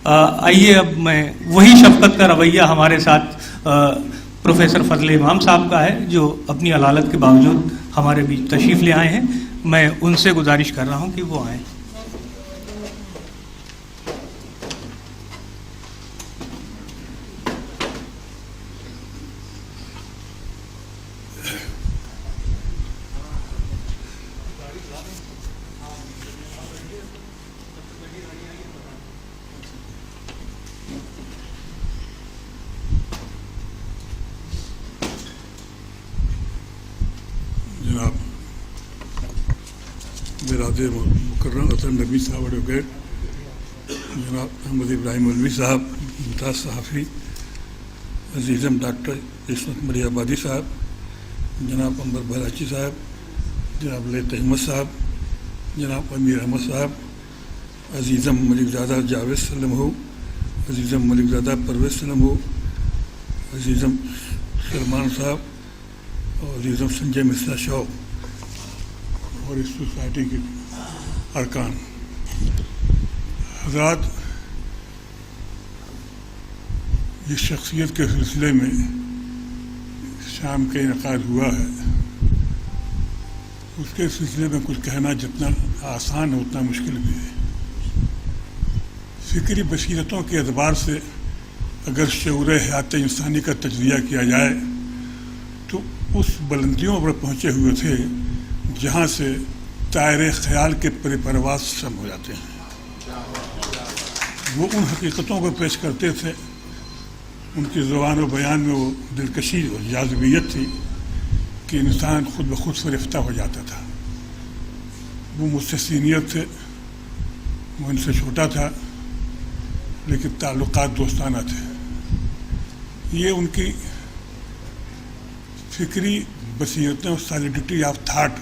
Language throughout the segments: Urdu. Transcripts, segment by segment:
آئیے اب میں وہی شفقت کا رویہ ہمارے ساتھ پروفیسر فضل امام صاحب کا ہے جو اپنی علالت کے باوجود ہمارے بیچ تشریف لے آئے ہیں. میں ان سے گزارش کر رہا ہوں کہ وہ آئیں. جناب براد مکرم حسن نبی صاحب ایڈوکیٹ، جناب احمد ابراہیم مولوی صاحب، ممتاز صحافی، عزیزم ڈاکٹر عصمت مری آبادی صاحب، جناب امبر بہراچی صاحب، جناب لیت احمد صاحب، جناب امیر احمد صاحب، عزیزم ملک زادہ جاوید سلم ہو، عزیزم ملک زادہ پرویز سلم ہو، عزیزم سلمان صاحب اور عزیزم سنجے مصرا شوق اور اس سوسائٹی کے ارکان حضرات، یہ شخصیت کے سلسلے میں شام کا انعقاد ہوا ہے. اس کے سلسلے میں کچھ کہنا جتنا آسان ہے اتنا مشکل بھی ہے. فکری بصیرتوں کے اعتبار سے اگر شعور حیات انسانی کا تجزیہ کیا جائے تو اس بلندیوں پر پہنچے ہوئے تھے جہاں سے دائرۂ خیال کے پرواز شم ہو جاتے ہیں. وہ ان حقیقتوں کو پیش کرتے تھے، ان کی زبان و بیان میں وہ دلکشی اور جاذبیت تھی کہ انسان خود بخود فرفتہ ہو جاتا تھا. وہ مجھ سے سینئر تھے، وہ ان سے چھوٹا تھا، لیکن تعلقات دوستانہ تھے. یہ ان کی فکری بصیرتیں اور سالیڈیٹی آف تھاٹ،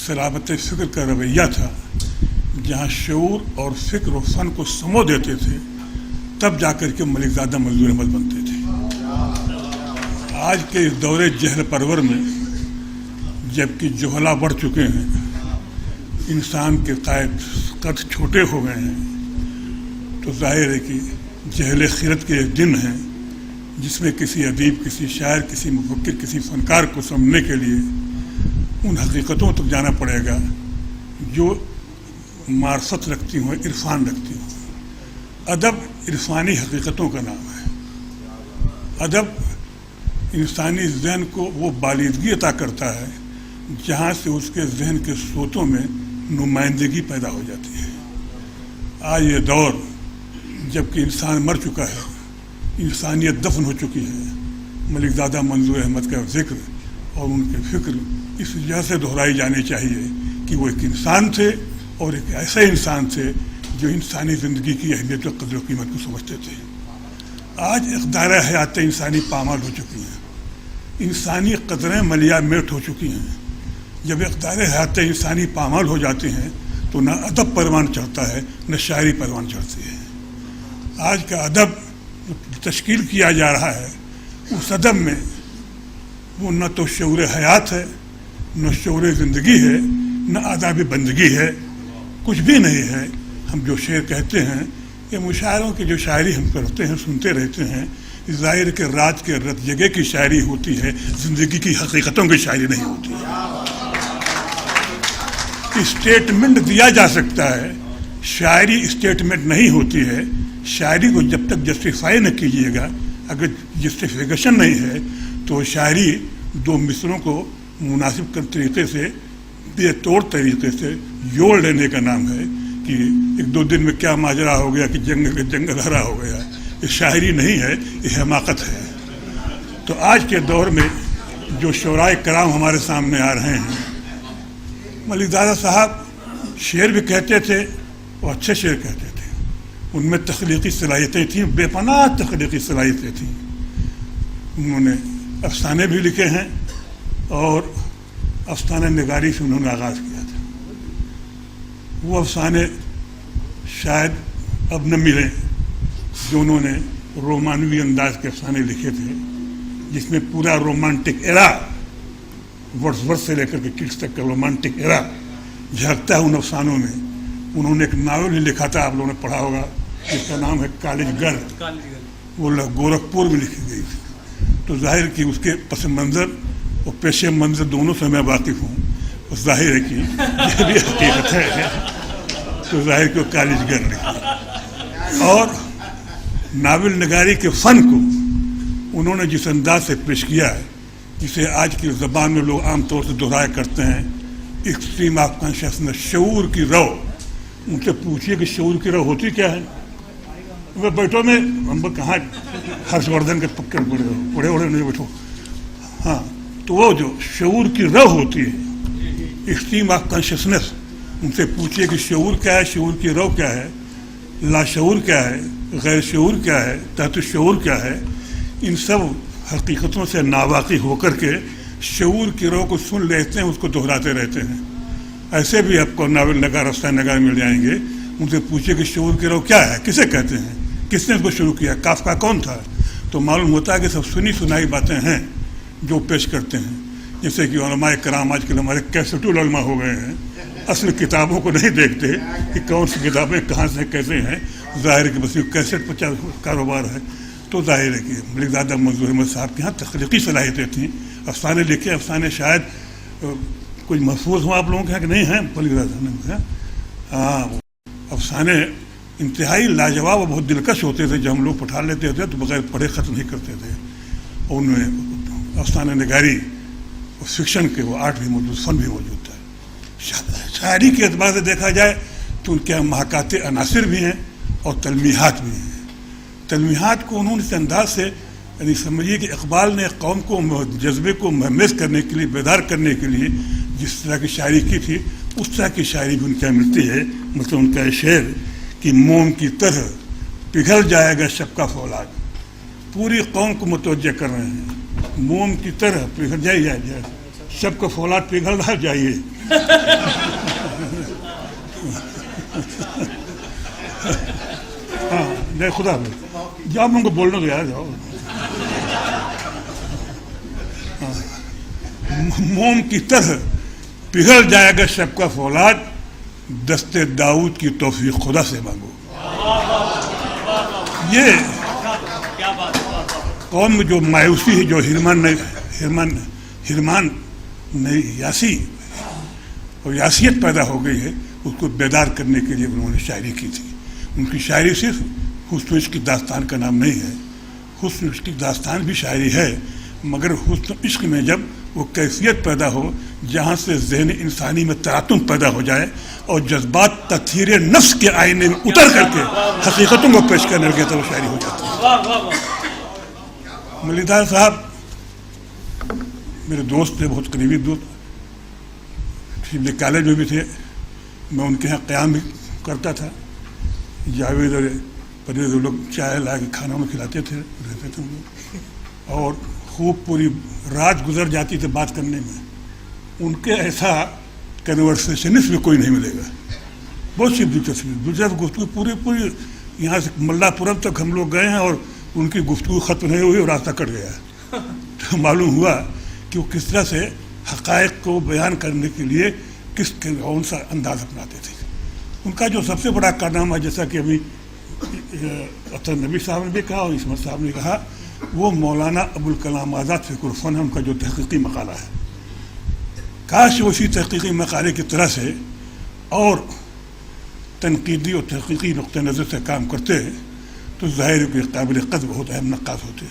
سلامت فکر کا رویہ تھا. جہاں شعور اور فکر و فن کو سمو دیتے تھے تب جا کر کے ملک زادہ منظور احمد بنتے تھے. آج کے اس دور جہل پرور میں جبکہ جوہلا بڑھ چکے ہیں، انسان کے قد چھوٹے ہو گئے ہیں، تو ظاہر ہے کہ جہل خیرت کے دن ہیں جس میں کسی ادیب، کسی شاعر، کسی مفکر، کسی فنکار کو سمجھنے کے لیے ان حقیقتوں تک جانا پڑے گا جو معرفت رکھتی ہوں، عرفان رکھتی ہوں. ادب عرفانی حقیقتوں کا نام ہے. ادب انسانی ذہن کو وہ بالیدگی عطا کرتا ہے جہاں سے اس کے ذہن کے صوتوں میں نمائندگی پیدا ہو جاتی ہے. آج یہ دور جب کہ انسان مر چکا ہے، انسانیت دفن ہو چکی ہے، ملک زادہ منظور احمد کا ذکر اور ان کے فکر اس وجہ سے دہرائی جانی چاہیے کہ وہ ایک انسان تھے اور ایک ایسے انسان تھے جو انسانی زندگی کی اہمیت و قدر و قیمت کو سمجھتے تھے. آج اقدار حیات انسانی پامال ہو چکی ہیں، انسانی قدریں ملیا میٹ ہو چکی ہیں. جب اقدار حیات انسانی پامال ہو جاتے ہیں تو نہ ادب پروان چڑھتا ہے نہ شاعری پروان چڑھتی ہے. آج کا ادب تشکیل کیا جا رہا ہے، اس ادب میں وہ نہ تو شعور حیات ہے، نہ شعور زندگی ہے، نہ آداب بندگی ہے، کچھ بھی نہیں ہے. ہم جو شعر کہتے ہیں، یہ مشاعروں کی جو شاعری ہم کرتے ہیں، سنتے رہتے ہیں، ظاہر کے رات کے رت جگہ کی شاعری ہوتی ہے، زندگی کی حقیقتوں کی شاعری نہیں ہوتی. اسٹیٹمنٹ دیا جا سکتا ہے، شاعری اسٹیٹمنٹ نہیں ہوتی ہے. شاعری کو جب تک جسٹیفائی نہ کیجیے گا، اگر جسٹیفیکیشن نہیں ہے تو شاعری دو مصروں کو مناسب طریقے سے، بے توڑ طریقے سے جوڑ لینے کا نام ہے کہ ایک دو دن میں کیا ماجرا ہو گیا کہ جنگ ہرا ہو گیا. یہ شاعری نہیں ہے، یہ حماقت ہے. تو آج کے دور میں جو شعراء کرام ہمارے سامنے آ رہے ہیں، ملک زادہ صاحب شعر بھی کہتے تھے اور اچھے شعر کہتے تھے. ان میں تخلیقی صلاحیتیں تھیں، بے پناہ تخلیقی صلاحیتیں تھیں. انہوں نے افسانے بھی لکھے ہیں اور افسانہ نگاری سے انہوں نے آغاز کیا تھا. وہ افسانے شاید اب نہ ملیں جو انہوں نے رومانوی انداز کے افسانے لکھے تھے، جس میں پورا رومانٹک ایرا، ورڈز سے لے کر کے کٹس تک کا رومانٹک ایرا جھلکتا ہے ان افسانوں میں. انہوں نے ایک ناول ہی لکھا تھا، آپ لوگوں نے پڑھا ہوگا، جس کا نام ہے کالج گڑھ، وہ گورکھپور میں لکھی گئی تھی. تو ظاہر کہ اس کے پس منظر اور پیش منظر دونوں سے میں واقف ہوں. ظاہر ہے کہ یہ بھی حقیقت ہے. تو ظاہر کہ وہ کالج گڑھ لکھی. اور ناول نگاری کے فن کو انہوں نے جس انداز سے پیش کیا ہے، جسے آج کی زبان میں لوگ عام طور سے دہرایا کرتے ہیں ایکسٹریم آف کانشیسنس، شعور کی رو. ان سے پوچھیے کہ شعور کی رو ہوتی کیا ہے؟ وہ بیٹھو میں ہم کہاں ہرش وردھن کے پکے پڑے اڑے نہیں بیٹھو. ہاں، تو وہ جو شعور کی رو ہوتی ہے، ایکسٹریم آف کانشیسنس، ان سے پوچھیے کہ شعور کیا ہے، شعور کی رو کیا ہے، لاشعور کیا ہے، غیر شعور کیا ہے، تحت شعور کیا ہے. ان سب حقیقتوں سے ناواقف ہو کر کے شعور کی رو کو سن لیتے ہیں، اس کو دہراتے رہتے ہیں. ایسے بھی آپ کو ناول نگار، افسانہ نگار مل جائیں گے. ان سے پوچھے کہ شعور کی رو کیا ہے، کسے کہتے ہیں، کس نے اس کو شروع کیا، کافکا کون تھا، تو معلوم ہوتا ہے کہ سب سنی سنائی باتیں ہیں جو پیش کرتے ہیں. جیسے کہ علماء کرام آج کل ہمارے کیسٹ العلماء ہو گئے ہیں، اصل کتابوں کو نہیں دیکھتے کہ کون سی کتابیں کہاں سے کیسے ہیں. ظاہر ہے کہ بس کیسٹ 50 کاروبار ہے. تو ظاہر ہے کہ ملک زادہ منظور احمد صاحب کے یہاں تخلیقی صلاحیتیں تھیں. افسانے لکھے، افسانے شاید کچھ محفوظ ہوں آپ لوگوں کے یہاں کہ نہیں ہیں ملک زادہ نے. ہاں، افسانے انتہائی لاجواب اور بہت دلکش ہوتے تھے. جب ہم لوگ پٹھا لیتے تھے تو بغیر پڑھے ختم نہیں کرتے تھے. اور ان میں افسانہ نگاری اور فکشن کے وہ آرٹ بھی موجود، فن بھی موجود تھا. شاعری کے اعتبار سے دیکھا جائے تو ان کے محاکات عناصر بھی ہیں اور تلمیحات بھی ہیں. تلمیحات کو انہوں نے اس انداز سے، یعنی سمجھیے کہ اقبال نے قوم کو جذبے کو مہمیز کرنے کے لیے، بیدار کرنے کے لیے جس طرح کی شاعری کی تھی، اس طرح کی شاعری بھی ان کے ملتی ہے. مثلا ان کا شعر کہ موم کی طرح پگھل جائے گا شب کا فولاد، پوری قوم کو متوجہ کر رہے ہیں. موم کی طرح پگھل جائے، شب کا فولاد پگھل رہا جائیے. ہاں نہیں، خدا جاؤ، ان کو بولنا تو یاد جاؤ. موم کی طرح پگھل جائے گا شب کا فولاد، دستے داؤد کی توفیق خدا سے مانگو. یہ قوم میں جو مایوسی ہے، جو ہرمان یاسی اور یاسیت پیدا ہو گئی ہے، اس کو بیدار کرنے کے لیے انہوں نے شاعری کی تھی. ان کی شاعری صرف حسن عشق کی داستان کا نام نہیں ہے. حسن عشق کی داستان بھی شاعری ہے، مگر حسن عشق میں جب وہ کیفیت پیدا ہو جہاں سے ذہن انسانی میں تراتم پیدا ہو جائے اور جذبات تطہیر نفس کے آئینے میں اتر کر کے حقیقتوں کو پیش کرنے لگے تو وہ شاعری ہو جاتی ہے. ملک زادہ صاحب میرے دوست تھے، بہت قریبی دوست. کالج میں بھی تھے. میں ان کے یہاں قیام بھی کرتا تھا. جاوید اور پرویز لوگ چائے لا کے کھانا میں کھلاتے تھے، رہتے تھے ہم لوگ. اور خوب پوری رات گزر جاتی تھی بات کرنے میں. ان کے ایسا کنورسیشنسٹ بھی کوئی نہیں ملے گا. بہت سی دلچسپ گفتگو پوری یہاں سے ملا پورم تک ہم لوگ گئے ہیں اور ان کی گفتگو ختم نہیں ہوئی اور راستہ کٹ گیا. تو معلوم ہوا کہ وہ کس طرح سے حقائق کو بیان کرنے کے لیے کون سا انداز اپناتے تھے. ان کا جو سب سے بڑا کارنامہ، جیسا کہ ابھی اختر نبی صاحب نے بھی کہا اور عصمت صاحب نے کہا، وہ مولانا ابوالکلام آزاد فکر الفن ہے. ان کا جو تحقیقی مقالہ ہے، کاش اسی تحقیقی مقالے کی طرح سے اور تنقیدی اور تحقیقی نقطہ نظر سے کام کرتے تو ظاہر کہ قابل قدر بہت اہم نقاد ہوتے.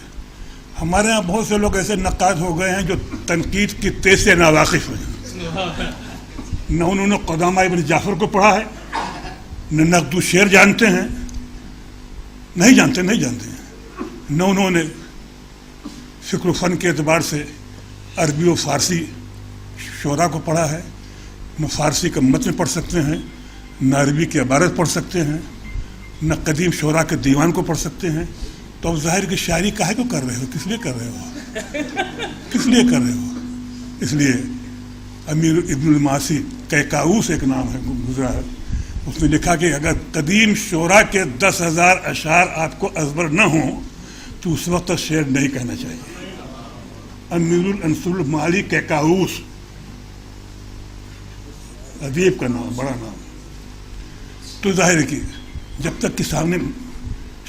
ہمارے ہاں بہت سے لوگ ایسے نقاد ہو گئے ہیں جو تنقید کی تیز سے ناواقف ہیں. نہ انہوں نے قدامہ ابن جعفر کو پڑھا ہے، نہ نقد و شعر جانتے ہیں، نہیں جانتے ہیں. نہ انہوں نے فکر و فن کے اعتبار سے عربی و فارسی شعراء کو پڑھا ہے. نہ فارسی کا متن پڑھ سکتے ہیں، نہ عربی کی عبارت پڑھ سکتے ہیں، نہ قدیم شعراء کے دیوان کو پڑھ سکتے ہیں. تو اب ظاہر کہ شاعری کاہے کو کر رہے ہو، کس لیے کر رہے ہو، کس لیے کر رہے ہو. اس لیے امیر ابن الماسی کیکاؤس ایک نام ہے گزرا ہے، اس نے لکھا کہ اگر قدیم شعراء کے 10,000 اشعار آپ کو ازبر نہ ہوں تو اس وقت شعر نہیں کہنا چاہیے. امیر الانصر المالی کیکاؤس، ادیب کا نام، بڑا نام. تو ظاہر ہے کہ جب تک کہ سامنے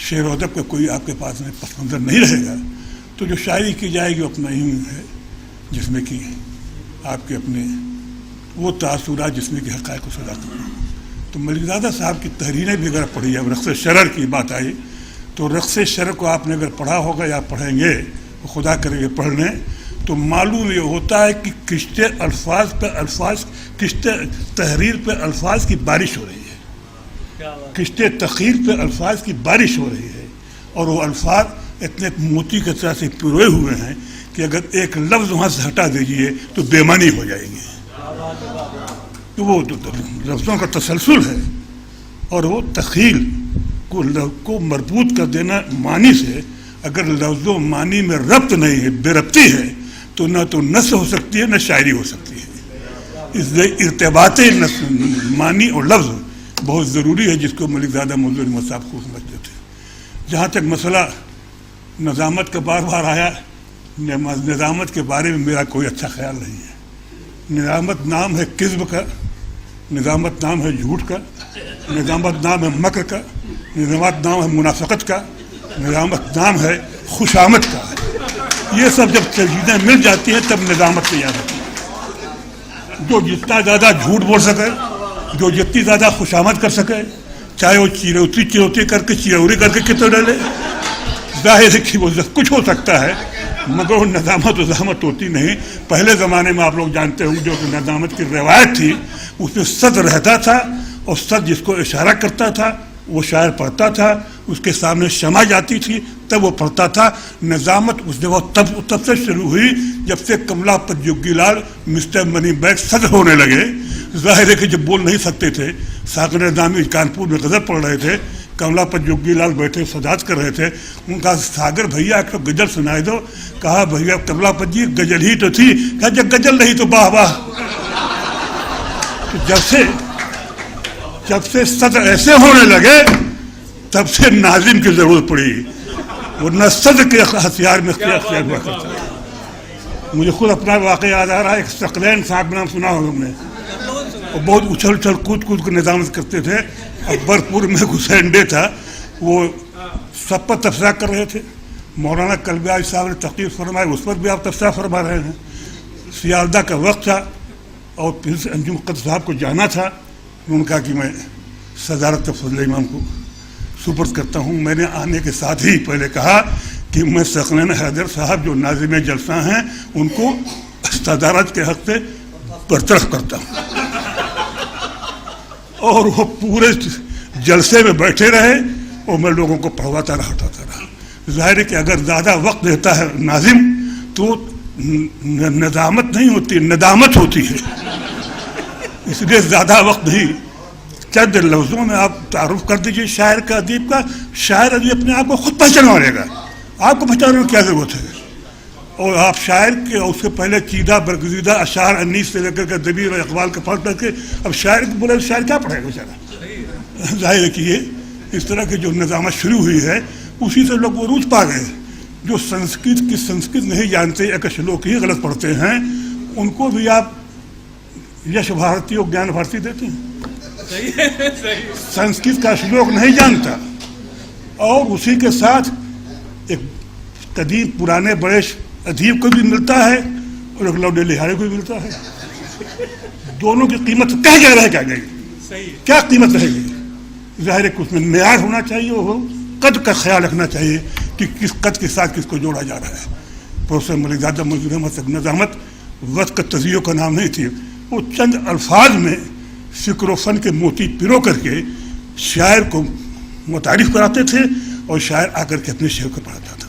شعر و ادب کا کوئی آپ کے پاس میں پس منظر نہیں رہے گا تو جو شاعری کی جائے گی اپنا ہی ہے، جس میں کہ آپ کے اپنے وہ تاثرات جس میں کہ حقائق کو سزا کرنا. تو ملک زادہ صاحب کی تحریریں بھی اگر پڑھی ہے، رقص شرر کی بات آئی تو رقص شرر کو آپ نے اگر پڑھا ہوگا یا پڑھیں گے، خدا کرے گے پڑھ لیں، تو معلوم یہ ہوتا ہے کہ کشتے الفاظ پہ الفاظ، کشتے تحریر پہ الفاظ کی بارش ہو رہی ہے، کشتے تخیر پہ الفاظ کی بارش ہو رہی ہے، اور وہ الفاظ اتنے موتی کی طرح سے پروئے ہوئے ہیں کہ اگر ایک لفظ وہاں سے ہٹا دیجیے تو بے معنی ہو جائیں گے. تو وہ لفظوں کا تسلسل ہے، اور وہ تخیل کو مربوط کر دینا معنی سے. اگر لفظ و معنی میں ربط نہیں ہے، بے ربطی ہے، تو نثر ہو سکتی ہے نہ شاعری ہو سکتی ہے. اس لیے ارتباط معنی اور لفظ بہت ضروری ہے، جس کو ملک زادہ منظور احمد صاحب کو سمجھتے تھے. جہاں تک مسئلہ نظامت کا بار بار آیا، نظامت کے بارے میں میرا کوئی اچھا خیال نہیں ہے. نظامت نام ہے کذب کا، نظامت نام ہے جھوٹ کا، نظامت نام ہے مکر کا، نظامت نام ہے منافقت کا، نظامت نام ہے خوشامد کا. یہ سب جب چیزیں مل جاتی ہیں تب نظامت تیار ہوتی ہے. جو جتنا زیادہ جھوٹ بول سکے، جو جتنی زیادہ خوشامد کر سکے، چاہے وہ چیروتی کر کے چیروری کر کے کتنے ڈالے، ظاہر ہے کہ وہ کچھ ہو سکتا ہے، مگر وہ نظامت و زحمت ہوتی نہیں. پہلے زمانے میں آپ لوگ جانتے ہوں جو نظامت کی روایت تھی، اس میں صد رہتا تھا، اور صد جس کو اشارہ کرتا تھا وہ شاعر پڑھتا تھا، اس کے سامنے شمع جاتی تھی تب وہ پڑھتا تھا. نظامت اس جگہ تب سے شروع ہوئی جب سے کملا پر جوگی لال مسٹر منی بیگ صدر ہونے لگے. ظاہر ہے کہ جب بول نہیں سکتے تھے، ساکر نظامی کانپور میں غزل پڑھ رہے تھے، کملا پر جوگی لال بیٹھے صدات کر رہے تھے. ان کا ساگر بھیا ایک تو غزل سنائے دو. کہا بھیا کملا پر جی غزل ہی تو تھی. کہا جب غزل نہیں تو واہ واہ. جب سے صدر ایسے ہونے لگے تب سے ناظم کی ضرورت پڑی، ورنہ صدر کے ہتھیار میں اختیار ہوا کرتا ہے. مجھے خود اپنا واقعہ یاد آ رہا ہے. ایک ثقلین صاحب نام سنا ہوگا ہم نے، وہ بہت اچھل کود کر نظامت کرتے تھے. اکبرپور میں حسین ڈے تھا، وہ سب پر تبصرہ کر رہے تھے. مولانا کلبیاج صاحب نے تقریر فرمائی، اس پر بھی آپ تبصرہ فرما رہے ہیں. سیالدہ کا وقت تھا اور پھر سے انجم قدر صاحب کو جانا تھا. انہوں نے کہا کہ میں صدارت فضل امام کو سپرد کرتا ہوں. میں نے آنے کے ساتھ ہی پہلے کہا کہ میں ثقلین حیدر صاحب جو ناظم جلسہ ہیں ان کو صدارت کے حق سے برطرف کرتا ہوں. اور وہ پورے جلسے میں بیٹھے رہے اور میں لوگوں کو پڑھواتا رہا. ظاہر ہے کہ اگر زیادہ وقت دیتا ہے ناظم تو نظامت نہیں ہوتی، ندامت ہوتی ہے. اس لیے زیادہ وقت نہیں، چند لفظوں میں آپ تعارف کر دیجئے شاعر کا، ادیب کا. شاعر ادیب اپنے آپ کو خود پہچانوا لے گا، آپ کو پہچاننے میں کیا ضرورت ہے. اور آپ شاعر کے اس کے پہلے چیدہ برگزیدہ اشعار انیس سے لے کر کے دبیر اور اقبال کا فرق کر کے اب شاعر کو بولے شاعر کیا پڑھے گا بیچارہ. ظاہر ہے کہ یہ اس طرح کی جو نظامت شروع ہوئی ہے اسی سے لوگ عروج پا گئے. جو سنسکرت نہیں جانتے یا شلوک ہی غلط پڑھتے ہیں ان کو بھی آپ یش بھارتی اور گیان بھارتی دیتے ہیں. سنسکرت کا شلوک نہیں جانتا اور اسی کے ساتھ ایک قدیم پرانے بڑے ادیب کو بھی ملتا ہے اور ایک لوڈے لہارے کو بھی ملتا ہے. دونوں کی قیمت کیا جا رہا ہے، کیا گئی، کیا قیمت رہے گی. ظاہر ہے کہ اس میں معیار ہونا چاہیے، وہ قد کا خیال رکھنا چاہیے کہ کس قد کے ساتھ کس کو جوڑا جا رہا ہے. پروفیسر ملک زادہ منظور احمد تک نظامت وقت کا تزیہ کا نام نہیں تھی. وہ چند الفاظ میں فکر و فن کے موتی پیرو کر کے شاعر کو متعارف کراتے تھے اور شاعر آ کر کے اپنے شعر کو پڑھاتا تھا.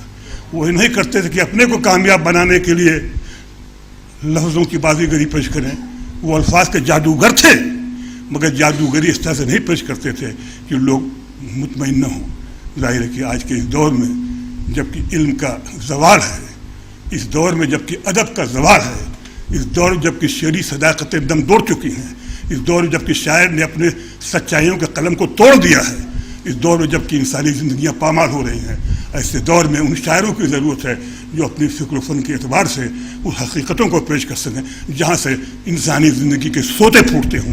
وہ نہیں کرتے تھے کہ اپنے کو کامیاب بنانے کے لیے لفظوں کی بازیگری پیش کریں. وہ الفاظ کے جادوگر تھے مگر جادوگری اس طرح سے نہیں پیش کرتے تھے کہ لوگ مطمئن نہ ہوں. ظاہر ہے کہ آج کے اس دور میں جب کہ علم کا زوال ہے، اس دور میں جب کہ ادب کا زوال ہے، اس دور جب کہ شعری صداقتیں دم توڑ چکی ہیں، اس دور جب کہ شاعر نے اپنے سچائیوں کے قلم کو توڑ دیا ہے، اس دور میں جب کہ انسانی زندگیاں پامال ہو رہی ہیں، ایسے دور میں ان شاعروں کی ضرورت ہے جو اپنی فکر و فن کے اعتبار سے ان حقیقتوں کو پیش کر سکیں جہاں سے انسانی زندگی کے سوتے پھوٹتے ہوں.